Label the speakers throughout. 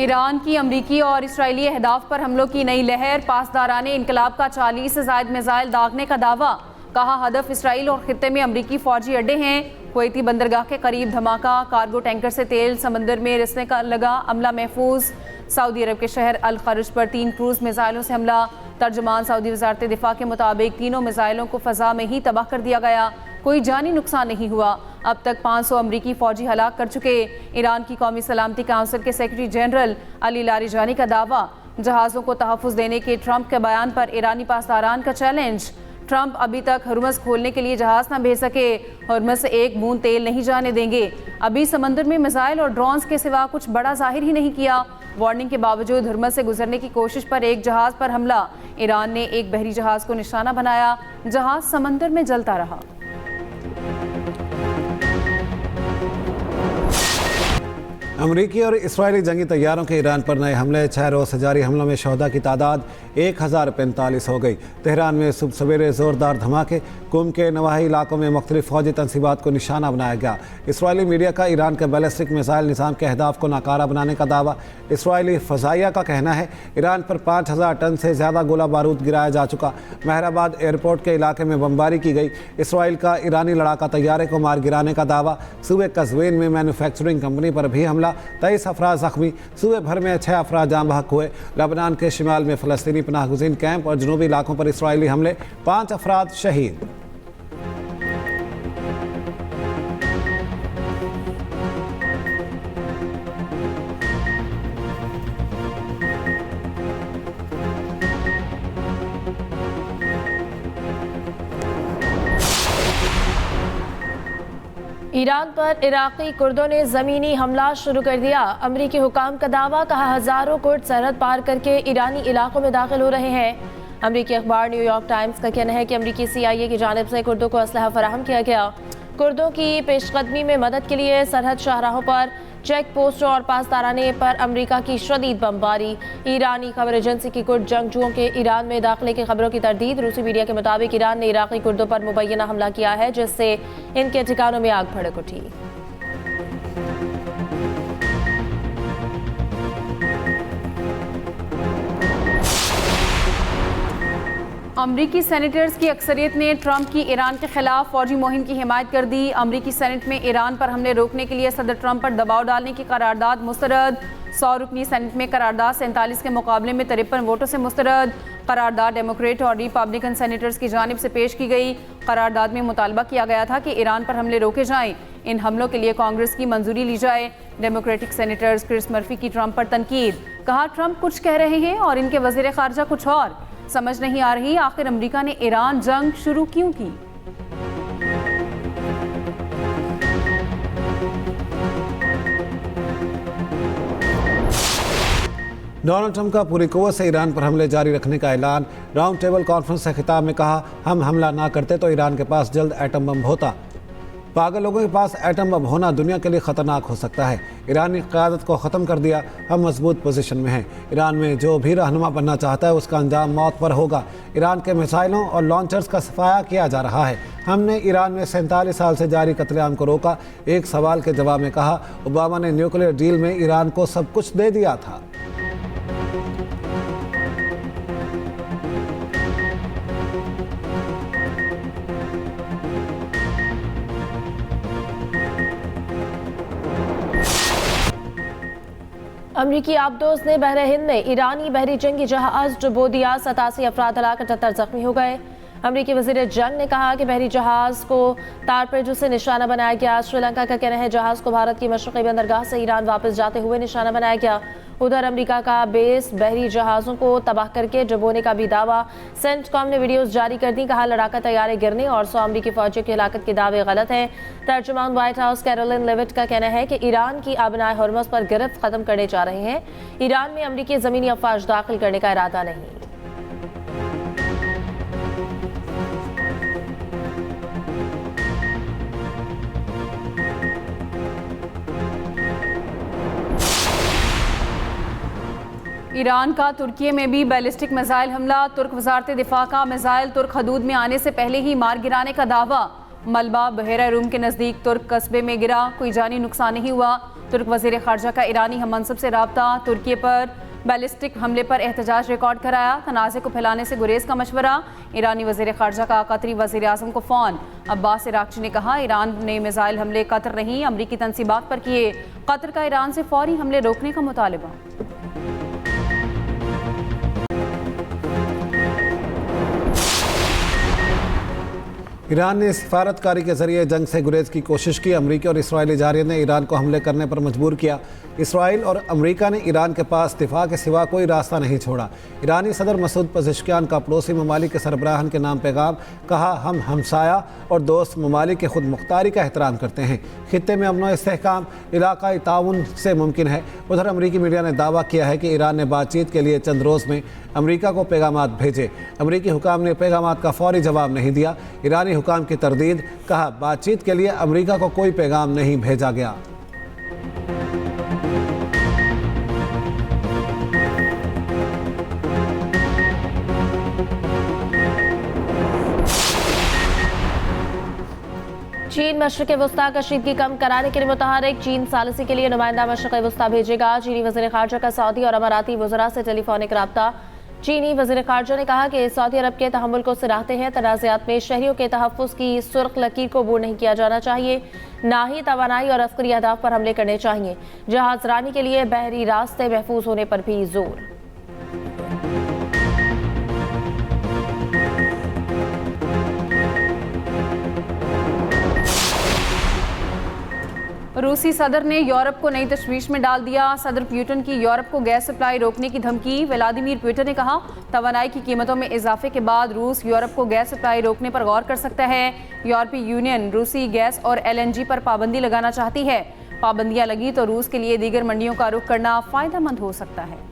Speaker 1: Iran की अमरीकी और इसराइली अहदाफ पर हमलों की नई लहर। पासदाराने इनकलाब का 40 से ज़ायद मिसाइल दागने का दावा। कहा हदफ इसराइल और खित्ते में अमरीकी फौजी अड्डे हैं। कुवैती बंदरगाह के करीब धमाका। कार्गो टैंकर से तेल समंदर में रिसने का लगा। अमला महफूज। सऊदी अरब के शहर अल खर्ज पर 3 क्रूज मिसाइलों से हमला। तर्जुमान सऊदी वजारत दिफा के मुताबिक तीनों मिसाइलों को फ़ज़ा में ही तबाह कर दिया गया। कोई जानी नुकसान नहीं हुआ। अब तक 500 अमरीकी फौजी हलाक कर चुके। ईरान की कौमी सलामती काउंसिल के सेक्रेटरी जनरल अली लारिजानी का दावा। जहाज़ों को तहफ़्फ़ुज़ देने के ट्रंप के बयान पर ईरानी पासदारान का चैलेंज। ट्रंप अभी तक हरमज़ खोलने के लिए जहाज़ न भेज सके। हरमज़ से एक बूंद तेल नहीं जाने देंगे। अभी समंदर में मिसाइल और ड्रोन्स के सिवा कुछ बड़ा जाहिर ही नहीं किया। वार्निंग के बावजूद हरमज़ से गुजरने की कोशिश पर एक जहाज़ पर हमला। ईरान ने एक बहरी जहाज़ को निशाना बनाया। जहाज़ समंदर में जलता रहा।
Speaker 2: अमरीकी और इसराइली जंगी तैयारों के ईरान पर नए हमले। 6 रोज़ से जारी हमलों में शहदा की तादाद 1045 हो गई। तेहरान में सुबह सवेरे ज़ोरदार धमाके। कुम के नवाही इलाकों में मुख्तलिफ फौजी तनसीबात को निशाना बनाया गया। इसराइली मीडिया का ईरान के बैलिस्टिक मिसाइल निज़ाम के अहदाफ को नाकारा बनाने का दावा। इसराइली फ़ज़ाइया का कहना है ईरान पर 5000 टन से ज़्यादा गोला बारूद गिराया जा चुका। महराबाद एयरपोर्ट के इलाके में बमबारी की गई। इसराइल का ईरानी लड़ाका तैयारे को मार गिराने का दावा। सूबे कज़वीन में मैन्युफैक्चरिंग कंपनी पर भी हमला। 23 अफराद ज़ख्मी। सूबे भर में 6 अफराद जाम बहक हुए। लबनान के शिमाल में फ़लस्तीनी पनाहगुज़ीन कैंप और जनूबी इलाकों पर इसराइली हमले। 5 अफराद शहीद।
Speaker 3: ईरान पर इराकी कुर्दों ने ज़मीनी हमला शुरू कर दिया। अमरीकी हुकाम का दावा। कहा हज़ारों कुर्द सरहद पार करके ईरानी इलाकों में दाखिल हो रहे हैं। अमरीकी अखबार न्यूयॉर्क टाइम्स का कहना है कि अमरीकी CIA की जानिब से कुर्दों को असलहा फराहम किया गया। कुर्दों की पेशकदमी में मदद के लिए सरहद शाहराहों पर चेक पोस्टों और पासदाराने पर अमेरिका की शदीद बमबारी। ईरानी खबर एजेंसी की कुर्द जंगजुओं के ईरान में दाखिले की खबरों की तरदीद। रूसी मीडिया के मुताबिक ईरान ने इराकी कुर्दों पर मुबैना हमला किया है, जिससे इनके ठिकानों में आग भड़क उठी।
Speaker 1: अमरीकी सेनेटर्स की अक्सरियत ने ट्रंप की ईरान के खिलाफ फौजी मुहिम की हिमायत कर दी। अमरीकी सेनेट में ईरान पर हमले रोकने के लिए सदर ट्रंप पर दबाव डालने की करारदाद मुस्तरद। 100 रुकनी सेनेट में करारदाद 47 के मुकाबले में 53 वोटों से मुस्तरद। करारदाद डेमोक्रेट और रिपब्लिकन सेनेटर्स की जानिब से पेश की गई। करारदाद में मुतालबा किया गया था कि ईरान पर हमले रोके जाएं। इन हमलों के लिए कांग्रेस की मंजूरी ली जाए। डेमोक्रेटिक सेनेटर्स क्रिस मर्फी की ट्रंप पर तनकीद। कहा ट्रंप कुछ कह रहे हैं और इनके वज़ीर ख़ारजा कुछ और। समझ नहीं आ रही आखिर अमेरिका ने ईरान जंग शुरू क्यों की।
Speaker 2: डोनाल्ड ट्रंप का पूरी कुव्वत से ईरान पर हमले जारी रखने का ऐलान। राउंड टेबल कॉन्फ्रेंस से खिताब में कहा, हम हमला ना करते तो ईरान के पास जल्द एटम बम होता। पागल लोगों के पास एटम बम होना दुनिया के लिए ख़तरनाक हो सकता है। ईरानी क़यादत को ख़त्म कर दिया। हम मजबूत पोजीशन में हैं। ईरान में जो भी रहनुमा बनना चाहता है उसका अंजाम मौत पर होगा। ईरान के मिसाइलों और लॉन्चर्स का सफाया किया जा रहा है। हमने ईरान में 47 साल से जारी कत्लेआम को रोका। एक सवाल के जवाब में कहा, ओबामा ने न्यूक्लियर डील में ईरान को सब कुछ दे दिया था।
Speaker 3: अमरीकी आबदोज ने बहरे हिंद में ईरानी बहरी जंगी जहाज डुबो दिया। 87 अफराद हलाक, 78 जख्मी हो गए। अमरीकी वज़ीर जंग ने कहा कि बहरी जहाज को तारपेजू से निशाना बनाया गया। श्रीलंका का कहना है जहाज को भारत की मशरक़ी बंदरगाह से ईरान वापस जाते हुए निशाना बनाया गया। उधर अमेरिका का बेस बहरी जहाज़ों को तबाह करके डुबोने का भी दावा। सेंटकॉम ने वीडियोस जारी कर दी। कहा लड़ाका तैयारे गिरने और 100 अमरीकी फौजियों की हलाकत के दावे गलत हैं। तर्जुमान व्हाइट हाउस कैरोलिन लेविट का कहना है कि ईरान की आबनाए हरमज़ पर गिरफ्त खत्म करने जा रहे हैं। ईरान में अमरीकी ज़मीनी अफवाज दाखिल करने का इरादा नहीं।
Speaker 1: ईरान का तुर्की में भी बैलिस्टिक मिसाइल हमला। तुर्क वजारत दिफा का मिसाइल तुर्क हदूद में आने से पहले ही मार गिराने का दावा। मलबा बहेरा रूम के नज़दीक तुर्क कस्बे में गिरा। कोई जानी नुकसान नहीं हुआ। तुर्क वज़ीर ख़ारजा का ईरानी हम मनसब से रब्ता, तुर्की पर बैलिस्टिक हमले पर एहतजाज रिकॉर्ड कराया, तनाज़े को फैलाने से गुरेज का मशवरा। ईरानी वज़ीर ख़ारजा का कतरी वज़ीर आज़म को फ़ोन। अब्बास इराक़ची ने कहा, ईरान ने मिसाइल हमले कतर नहीं अमरीकी तनसीबात पर किए। कतर का ईरान से फौरी हमले रोकने का मुतालबा।
Speaker 2: ईरान ने सिफारतकारी के जरिए जंग से गुरेज की कोशिश की। अमरीकी और इसराइली जारियत ने ईरान को हमले करने पर मजबूर किया। इसराइल और अमरीका ने ईरान के पास दिफा के सिवा कोई रास्ता नहीं छोड़ा। ईरानी सदर मसूद पज़ेश्कियान का पड़ोसी ममालिक के सरबराहन के नाम पैगाम, कहा हम हमसाया और दोस्त ममालिक के खुद मुख्तारी का एहतराम करते हैं। खित्ते में अमन व इस्तेहकाम इलाकाई ताउन से मुमकिन है। उधर अमरीकी मीडिया ने दावा किया है कि ईरान ने बातचीत के लिए चंद रोज़ में अमरीका को पैगामात भेजे। अमरीकी हुकाम ने पैगामात का फौरी जवाब नहीं दिया। ईरानी हुकाम की तरदीद, कहा बातचीत के लिए अमरीका को कोई पैगाम नहीं भेजा गया।
Speaker 3: चीन मशरिक़ वस्ता कशीदगी कम कराने के लिए मुतहरिक। चीन सालिसी के लिए नुमाइंदा मशरिक़ वस्ता भेजेगा। चीनी वज़ीर ख़ारजा का सऊदी और अमाराती वज़रा से टेलीफोनिक रब्ता। चीनी वज़ीर ख़ारजा ने कहा कि सऊदी अरब के तहम्मुल को सराहते हैं। तनाज़ात में शहरियों के तहफ़्फ़ुज़ की सुर्ख लकीर को अबूर नहीं किया जाना चाहिए, ना ही तवानाई और अस्करी अहदाफ पर हमले करने चाहिए। जहाज़रानी के लिए बहरी रास्ते महफूज होने पर भी जोर।
Speaker 1: रूसी सदर ने यूरोप को नई तशवीश में डाल दिया। सदर पुतिन की यूरोप को गैस सप्लाई रोकने की धमकी। व्लादिमीर पुतिन ने कहा, तवानाई की कीमतों में इजाफे के बाद रूस यूरोप को गैस सप्लाई रोकने पर गौर कर सकता है। यूरोपीय यूनियन रूसी गैस और LNG पर पाबंदी लगाना चाहती है। पाबंदियां लगी तो रूस के लिए दीगर मंडियों का रुख करना फ़ायदेमंद हो सकता है।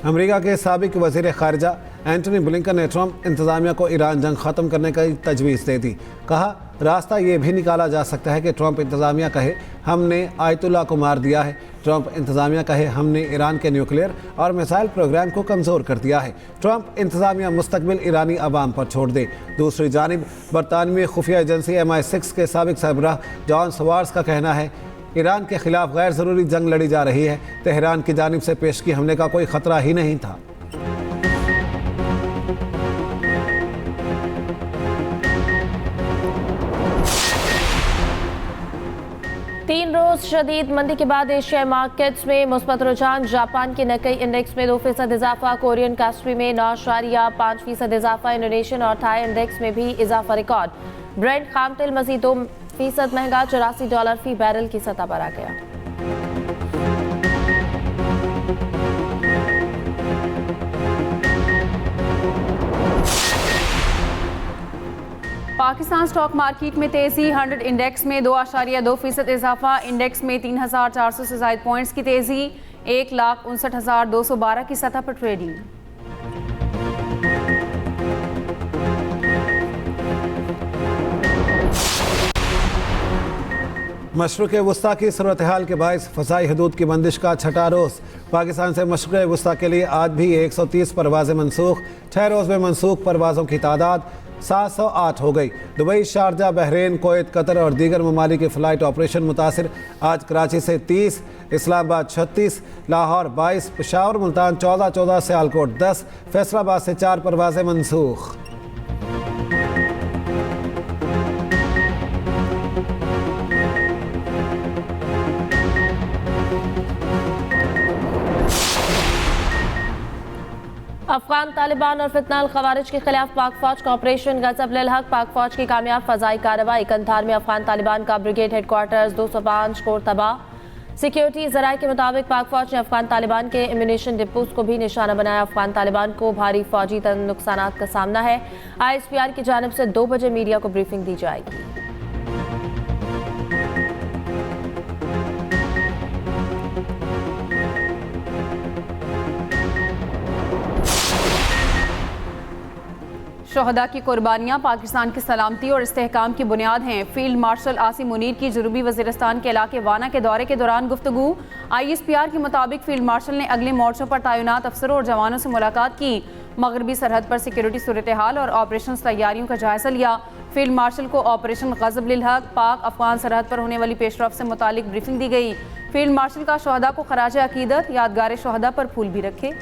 Speaker 2: अमेरिका के साबिक वज़ीर ख़ारजा एंटनी ब्लिंकन ने ट्रंप इंतज़ामिया को ईरान जंग ख़त्म करने की तजवीज़ दे दी। कहा, रास्ता ये भी निकाला जा सकता है कि ट्रंप इंतज़ामिया कहे हमने आयतुल्लाह को मार दिया है। ट्रंप इंतज़ामिया कहे हमने ईरान के न्यूक्लियर और मिसाइल प्रोग्राम को कमज़ोर कर दिया है। ट्रंप इंतज़ामिया मुस्तकबिल ईरानी अवाम पर छोड़ दे। दूसरी जानिब बरतानवी खुफिया एजेंसी MI6 के साबिक सरबराह जॉन सवार्स का कहना है ईरान के खिलाफ गैर ज़रूरी जंग लड़ी जा रही है। तेहरान की जानिब से पेशगी हमले का कोई ख़तरा ही नहीं था।
Speaker 3: तीन रोज शदीद मंदी के बाद एशियाई मार्केट्स में मुस्बत रुझान। जापान के नकई इंडेक्स में 2% इजाफा, कोरियन कास्पी में 9.5% इजाफा, इंडोनेशियन और थाई इंडेक्स में भी इजाफा रिकॉर्ड। ब्रेंट खाम तेल मजीद 2% महंगा, $84 फी बैरल की सतह पर आ गया।
Speaker 1: पाकिस्तान स्टॉक मार्केट में तेजी। 100 इंडेक्स में 2.2% इजाफा, इंडेक्स में 3,400 से ज़ायद पॉइंट्स की तेजी। 1,59,212 की सतह पर ट्रेडिंग।
Speaker 2: मशरिक़ वस्ता की सूरत हाल के बायस फ़ज़ाई हदूद की बंदिश का छठा रोज़। पाकिस्तान से मशरिक़ वस्ता के लिए आज भी 130 परवाज़ें मनसूख। 6 रोज़ में मनसूख परवाज़ों की तादाद 708 हो गई। Dubai, Sharjah, Bahrain, Kuwait, Qatar और दीगर ममालिक के फ़्लाइट ऑपरेशन मुतासिर। आज कराची से 30, इस्लामाबाद 36, लाहौर 22, पेशावर मुल्तान 14, सियालकोट 10, फैसलाबाद से 4 परवाज़ें मनसूख।
Speaker 3: अफगान तालिबान और फितनाल खवारिज के खिलाफ पाक फौज का ऑपरेशन गजब लिल हक। पाक फौज की कामयाब फजाई कार्रवाई। कंधार में अफगान तालिबान का ब्रिगेड हेडक्वार्टर्स 205 कोर तबाह। सिक्योरिटी जराये के मुताबिक पाक फौज ने अफगान तालिबान के एम्यूनिशन डिपोज को भी निशाना बनाया। अफगान तालिबान को भारी फौजी नुकसान का सामना है। ISPR की जानिब से 2 बजे मीडिया को ब्रीफिंग दी जाएगी।
Speaker 1: शहदा की कुर्बानियाँ पाकिस्तान की सलामती और इस्तेहकाम की बुनियाद हैं। फील्ड मार्शल आसिम मुनीर की जनूबी वज़ीरिस्तान के इलाके वाना के दौरे के दौरान गुफ्तगू। ISPR के मुताबिक फील्ड मार्शल ने अगले मोर्चों पर तैनात अफसरों और जवानों से मुलाकात की। मगरबी सरहद पर सिक्योरिटी सूरत हाल और ऑपरेशन तैयारियों का जायजा लिया। फील्ड मार्शल को ऑपरेशन गज़ब लिल हक पाक अफगान सरहद पर होने वाली पेशरफ से मुतालिक ब्रीफिंग दी गई। फील्ड मार्शल का शहदा को खराज अकीदत, यादगार शहदा पर फूल भी रखे।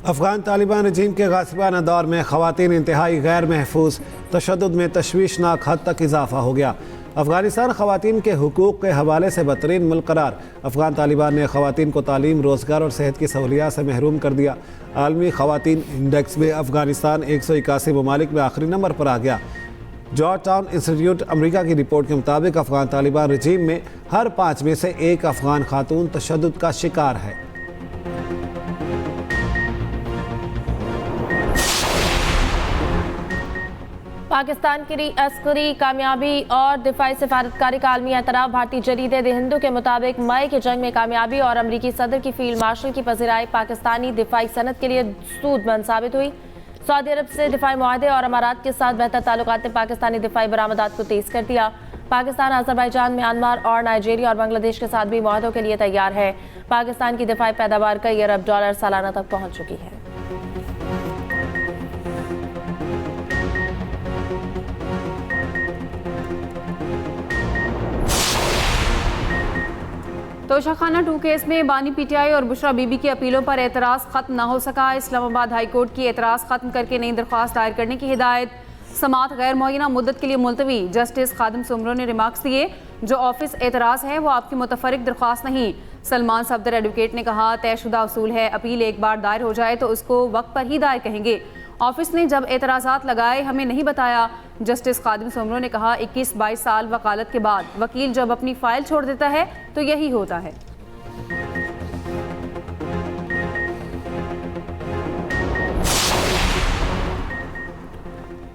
Speaker 2: अफगान तालिबान रजीम के गासिबाना दौर में ख़वातीन इंतहाई गैर महफूज तशद्दुद में तशवीशनाक हद तक इजाफा हो गया। अफगानिस्तान ख़वातीन के हुकूक़ के हवाले से बदतरीन मुल्क करार। अफगान तालिबान ने ख़वातीन को तालीम, रोज़गार और सेहत की सहूलियात से महरूम कर दिया। आलमी ख़वातीन इंडेक्स में अफगानिस्तान 181 ममालिक में आखिरी नंबर पर आ गया। जॉर्ज टाउन इंस्टीट्यूट अमरीका की रिपोर्ट के मुताबिक अफगान तालिबान रजीम में हर 5 में से 1 अफगान खातून तशद्दुद का शिकार है।
Speaker 3: पाकिस्तान की अस्करी कामयाबी और दिफाई सिफारतकारी का आलमी एतराफ़। भारतीय जरीदे द हिंदू के मुताबिक मई के जंग में कामयाबी और अमरीकी सदर की फील्ड मार्शल की पज़िराई पाकिस्तानी दिफाई सनत के लिए सूदमंद साबित हुई। सऊदी अरब से दिफाई मुआहदे और अमारात के साथ बेहतर ताल्लुकात ने पाकिस्तानी दिफाई बरामदात को तेज़ कर दिया। पाकिस्तान अज़रबैजान, म्यांमार और नाइजीरिया और बांग्लादेश के साथ भी मुआहदों के लिए तैयार है। पाकिस्तान की दिफाई पैदावार कई अरब डॉलर सालाना तक पहुँच चुकी है।
Speaker 1: तोशाखाना 2 केस में बानी PTI और बुशरा बीबी की अपीलों पर एतराज़ खत्म न हो सका। इस्लामाबाद हाई कोर्ट की एतराज़ खत्म करके नई दरख्वास्त दायर करने की हिदायत। समात गैर मुअय्यना मुद्दत के लिए मुलतवी। जस्टिस खादिम सुमरो ने रिमार्क्स दिए, जो ऑफिस एतराज़ है वो आपकी मुतफरिक दरख्वास्त नहीं। सलमान सफदर एडवोकेट ने कहा, तयशुदा उसूल है, अपील एक बार दायर हो जाए तो उसको वक्त पर ही दायर कहेंगे। ऑफिस ने जब एतराज़ात लगाए हमें नहीं बताया। जस्टिस खादिम सुमरो ने कहा, 21-22 साल वकालत के बाद वकील जब अपनी फाइल छोड़ देता है तो यही होता है।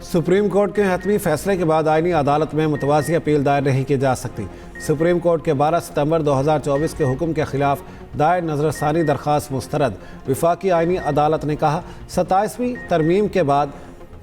Speaker 2: सुप्रीम कोर्ट के हतमी फैसले के बाद आईनी अदालत में मुतवाज़ी अपील दायर नहीं की जा सकती। सुप्रीम कोर्ट के 12 सितंबर 2024 के हुक्म के खिलाफ दायर नजरसानी दरख्वास्त मुस्तरद। विफाकी आईनी अदालत ने कहा, 27वीं तरमीम के बाद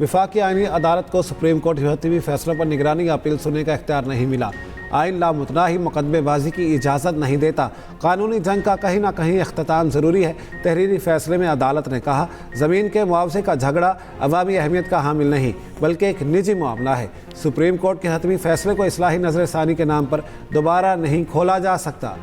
Speaker 2: विफाकी आईनी अदालत को सुप्रीम कोर्ट के हतमी फैसलों पर निगरानी या अपील सुनने का इख्तियार नहीं मिला। आइन लामुतनाही मुकदमेबाजी की इजाज़त नहीं देता। कानूनी जंग का कहीं ना कहीं अख्तिताम ज़रूरी है। तहरीरी फैसले में अदालत ने कहा, ज़मीन के मुआवजे का झगड़ा अवामी अहमियत का हामिल नहीं बल्कि एक निजी मामला है। सुप्रीम कोर्ट के हतमी फैसले को इस्लाही नजरसानी के नाम पर दोबारा नहीं खोला जा सकता।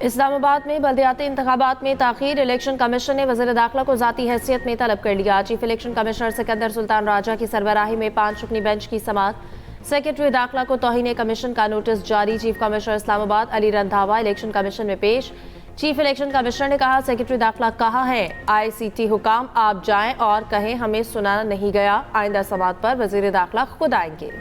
Speaker 3: इस्लामाबाद में बल्दियाती इंतखाबात में ताख़ीर। इलेक्शन कमीशन ने वज़ीर दाखिला को ज़ाती हैसियत में तलब कर लिया। Chief election commissioner Sikandar Sultan Raja की सरबराही में 5 रुकनी बेंच की समाअत। सेक्रेटरी दाखिला को तौहीन कमीशन का नोटिस जारी। Chief commissioner Islamabad Ali Randhawa election commission में पेश। चीफ इलेक्शन कमिश्नर ने कहा, सेक्रेटरी दाखिला कहाँ है? ICT हुकाम आप जाएं और कहें हमें सुना नहीं गया। आइंदा समाअत पर वज़ीर दाखिला खुद आएंगे।